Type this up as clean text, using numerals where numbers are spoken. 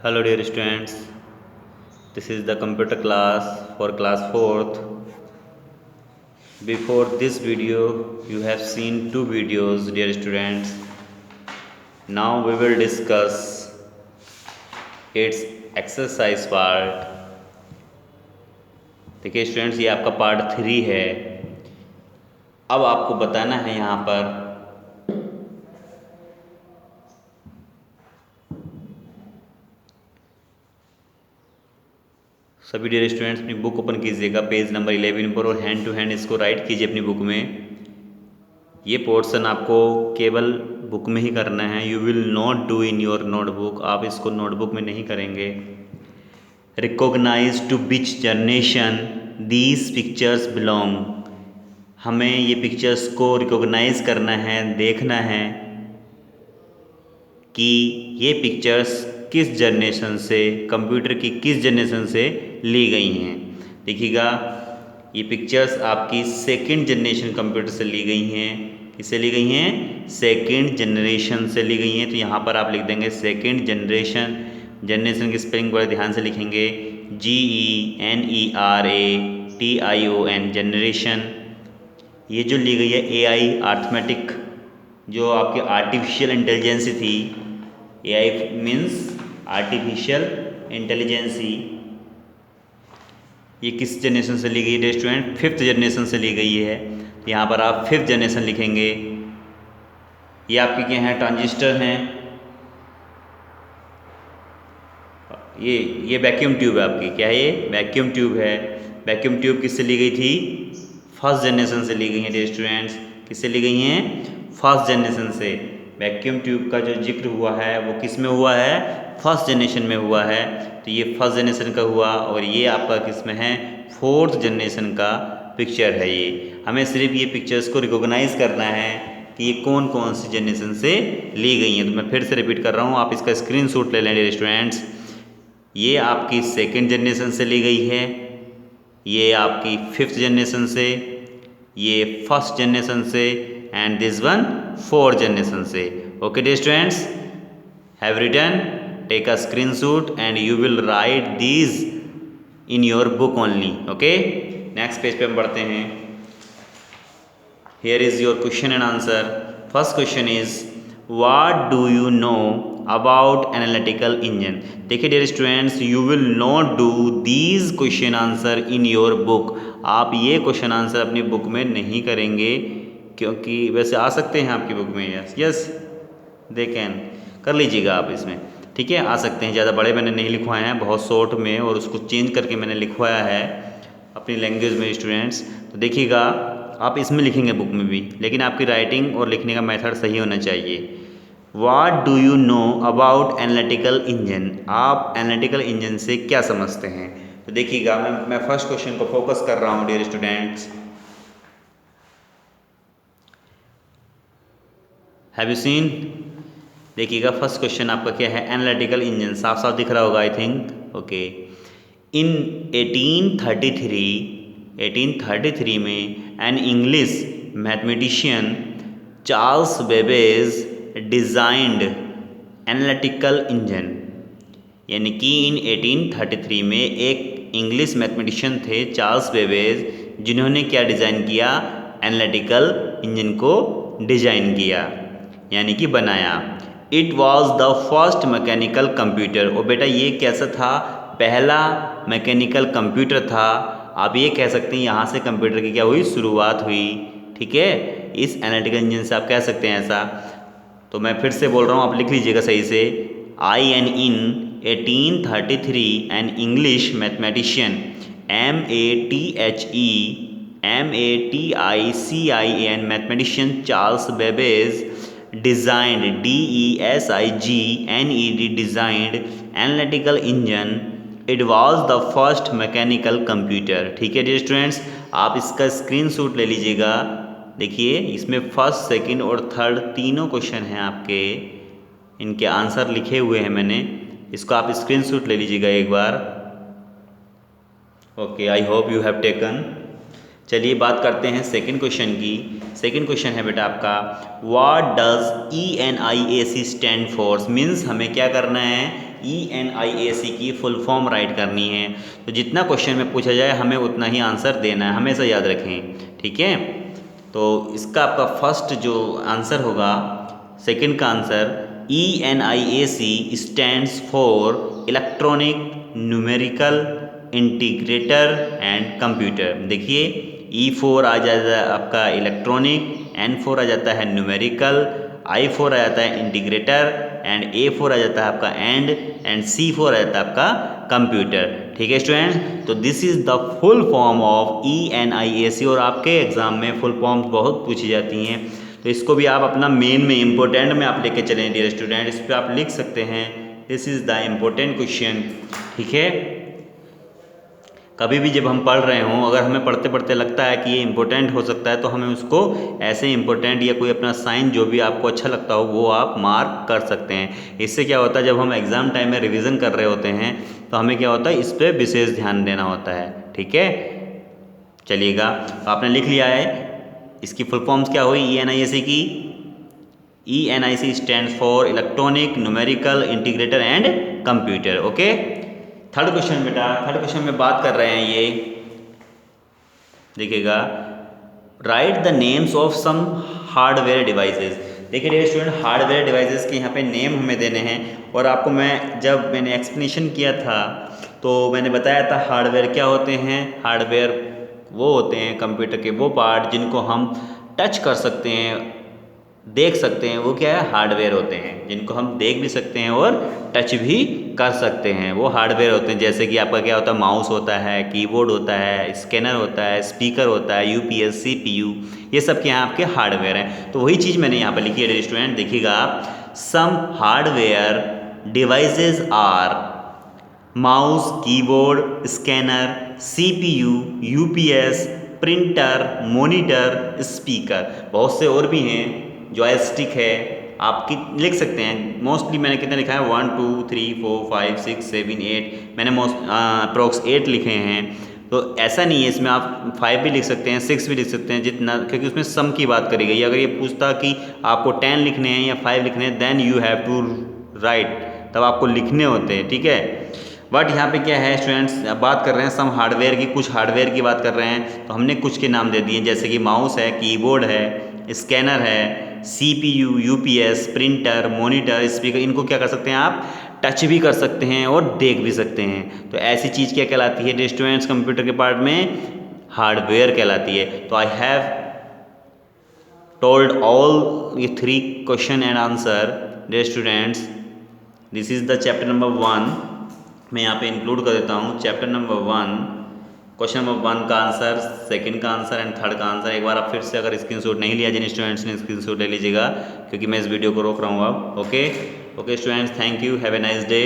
Hello dear students, this is the computer class for class 4th. Before this video you have seen two videos dear students. Now we will discuss its exercise part. देखिए students, ये आपका part 3 है। अब आपको बताना है यहाँ पर सभी डियर स्टूडेंट्स अपनी बुक ओपन कीजिएगा, पेज नंबर 11 पर, और हैंड टू हैंड इसको राइट कीजिए अपनी बुक में। ये पोर्शन आपको केवल बुक में ही करना है, you will not do in your notebook. आप इसको नोटबुक में नहीं करेंगे। Recognise to which generation these pictures belong. हमें ये पिक्चर्स को रिकॉग्नाइज करना है, देखना है कि ये पिक्चर्स किस जनरेशन से, कंप्यूटर की किस जनरेशन से ली गई हैं। देखिएगा, ये पिक्चर्स आपकी सेकंड जनरेशन कंप्यूटर से ली गई हैं। किससे ली गई हैं? सेकंड जनरेशन से ली गई हैं। तो यहाँ पर आप लिख देंगे सेकंड जनरेशन। जनरेशन की स्पेलिंग बड़े ध्यान से लिखेंगे, GENERATION, जनरेशन। ये जो ली गई है AI अर्थमेटिक, जो आपकी आर्टिफिशियल इंटेलिजेंसी थी। AI means artificial intelligence. ये किस जनरेशन से ली गई है स्टूडेंट? 5th जनरेशन से ली गई है। यहाँ पर आप 5th जनरेशन लिखेंगे। ये आपके क्या हैं? ट्रांजिस्टर हैं। ये वैक्यूम ट्यूब है आपकी। क्या है ये? वैक्यूम ट्यूब है। वैक्यूम ट्यूब किससे ली गई थी? फर्स्ट जनरेशन से ली गई है डियर स्टूडेंट्स। किससे ली गई हैं? फर्स्ट जनरेशन से। वैक्यूम ट्यूब का जो जिक्र हुआ है वो किस में हुआ है? फर्स्ट जनरेशन में हुआ है। तो ये फर्स्ट जनरेशन का हुआ, और ये आपका किस में है? 4th जनरेशन का पिक्चर है। ये हमें सिर्फ ये पिक्चर्स को रिकॉग्नाइज करना है कि ये कौन कौन सी जनरेशन से ली गई हैं। तो मैं फिर से रिपीट कर रहा हूँ, आप इसका स्क्रीनशॉट ले लें डियर स्टूडेंट्स। ये आपकी सेकेंड जनरेशन से ली गई है, ये आपकी 5th जनरेशन से, ये फर्स्ट जनरेशन से, and this one 4th generation से। Okay dear students, have written, take a screenshot and you will write these in your book only. Okay, next page पे हम बढ़ते हैं। Here is your question and answer. First question is, what do you know about analytical engine. देखिए dear students, you will not do these question answer in your book. आप ये question answer अपनी book में नहीं करेंगे, क्योंकि वैसे आ सकते हैं आपकी बुक में। यस दे कैन, कर लीजिएगा आप इसमें, ठीक है, आ सकते हैं। ज़्यादा बड़े मैंने नहीं लिखवाए हैं, बहुत शॉर्ट में, और उसको चेंज करके मैंने लिखवाया है अपनी लैंग्वेज में स्टूडेंट्स। तो देखिएगा, आप इसमें लिखेंगे बुक में भी, लेकिन आपकी राइटिंग और लिखने का मेथड सही होना चाहिए। What do you know about analytical engine. आप एनालिटिकल इंजन से क्या समझते हैं? तो देखिएगा, मैं फर्स्ट क्वेश्चन को फोकस कर रहा हूँ dear students. Have you seen? देखिएगा, फर्स्ट क्वेश्चन आपका क्या है? Analytical engine. साफ साफ दिख रहा होगा आई थिंक। ओके, इन 1833 में an English mathematician Charles Babbage designed analytical engine. यानी कि इन 1833 में एक इंग्लिश मैथमेटिशियन थे चार्ल्स बेबेज, जिन्होंने क्या डिज़ाइन किया? एनालिटिकल इंजन को डिजाइन किया, यानी कि बनाया। It was the first mechanical computer. और बेटा ये कैसा था? पहला मैकेनिकल कंप्यूटर था। आप ये कह सकते हैं यहाँ से कंप्यूटर की क्या हुई? शुरुआत हुई। ठीक है, इस एनालिटिकल इंजन से आप कह सकते हैं ऐसा। तो मैं फिर से बोल रहा हूँ, आप लिख लीजिएगा सही से। इन 1833 an English mathematician MATHEMATICIAN mathematician Charles Babbage designed DESIGNED designed analytical engine. It was the first mechanical computer. ठीक है डियर स्टूडेंट्स, आप इसका स्क्रीनशॉट ले लीजिएगा। देखिए, इसमें फर्स्ट, सेकंड और थर्ड तीनों क्वेश्चन हैं आपके, इनके आंसर लिखे हुए हैं मैंने। इसको आप स्क्रीनशॉट ले लीजिएगा एक बार। Okay, I hope you have taken. चलिए बात करते हैं सेकंड क्वेश्चन की। सेकंड क्वेश्चन है बेटा आपका, what does ENIAC stand for. Means हमें क्या करना है? ENIAC की फुल फॉर्म राइट करनी है। तो जितना क्वेश्चन में पूछा जाए हमें उतना ही आंसर देना है, हमेशा याद रखें, ठीक है। तो इसका आपका फर्स्ट जो आंसर होगा, सेकंड का answer ENIAC stands for electronic numerical integrator and computer. देखिए E4 आ जाता है आपका इलेक्ट्रॉनिक, N4 आ जाता है न्यूमेरिकल, I4 आ जाता है इंटीग्रेटर एंड A4 आ जाता है आपका एंड C4 आ जाता है आपका कंप्यूटर, ठीक है स्टूडेंट। तो this is the full form of ENIAC और आपके एग्जाम में फुल फॉर्म्स बहुत पूछी जाती हैं, तो इसको भी आप अपना मेन में इम्पोर्टेंट में आप लेके चलें डियर स्टूडेंट। इस पर आप लिख सकते हैं this is the important question, ठीक है। कभी भी जब हम पढ़ रहे हों, अगर हमें पढ़ते पढ़ते लगता है कि ये इंपॉर्टेंट हो सकता है, तो हमें उसको ऐसे इंपॉर्टेंट या कोई अपना साइन जो भी आपको अच्छा लगता हो वो आप मार्क कर सकते हैं। इससे क्या होता है, जब हम एग्ज़ाम टाइम में रिवीजन कर रहे होते हैं तो हमें क्या होता है, इस पर विशेष ध्यान देना होता है, ठीक है। चलिएगा, तो आपने लिख लिया है। इसकी फुल फॉर्म्स क्या हुई ENIAC की? ENIAC stands for electronic numerical integrator and computer, okay. Third question बेटा, थर्ड क्वेश्चन में बात कर रहे हैं, ये देखिएगा, write the names of some hardware devices. देखिए डियर स्टूडेंट, हार्डवेयर डिवाइसेस के यहाँ पे नेम हमें देने हैं, और आपको जब मैंने एक्सप्लेनेशन किया था तो मैंने बताया था हार्डवेयर क्या होते हैं। हार्डवेयर वो होते हैं कंप्यूटर के वो पार्ट जिनको हम टच कर सकते हैं, देख सकते हैं, वो क्या है, हार्डवेयर होते हैं। जिनको हम देख भी सकते हैं और टच भी कर सकते हैं, वो हार्डवेयर होते हैं। जैसे कि आपका क्या होता है, माउस होता है, कीबोर्ड होता है, स्कैनर होता है, स्पीकर होता है, UPS CPU, ये सब के यहाँ आपके हार्डवेयर हैं। तो वही चीज़ मैंने यहाँ पर लिखी है स्टूडेंट, देखिएगा, some hardware devices are mouse, keyboard, scanner, CPU, UPS, printer, monitor, speaker. बहुत से और भी हैं, जॉयस्टिक है, आप लिख सकते हैं। मोस्टली मैंने कितने लिखा है, 1 2 3 4 5 6 7 8, मैंने अप्रोक्स 8 लिखे हैं। तो ऐसा नहीं है, इसमें आप 5 भी लिख सकते हैं, 6 भी लिख सकते हैं, जितना, क्योंकि उसमें सम की बात करी गई है। अगर ये पूछता कि आपको 10 लिखने हैं या 5 लिखने हैं, then you have to write, तब आपको लिखने होते हैं, ठीक है। बट यहाँ पे क्या है स्टूडेंट्स, बात कर रहे हैं सम हार्डवेयर की, कुछ हार्डवेयर की बात कर रहे हैं, तो हमने कुछ के नाम दे दिए, जैसे कि माउस है, कीबोर्ड है, स्कैनर है, CPU, UPS, printer, monitor, speaker. इनको क्या कर सकते हैं आप, टच भी कर सकते हैं और देख भी सकते हैं। तो ऐसी चीज़ क्या कहलाती है स्टूडेंट्स, कंप्यूटर के पार्ट में हार्डवेयर कहलाती है। तो आई हैव टोल्ड ऑल ये 3 question and answer dear students. This is the chapter number 1, मैं यहाँ पे इंक्लूड कर देता हूँ। चैप्टर नंबर 1, क्वेश्चन नंबर 1 का आंसर, सेकंड का आंसर एंड थर्ड का आंसर। एक बार आप फिर से अगर स्क्रीनशॉट नहीं लिया, जिन स्टूडेंट्स ने स्क्रीनशॉट ले लीजिएगा, क्योंकि मैं इस वीडियो को रोक रहा हूँ अब, okay. Okay students, thank you, have a nice day.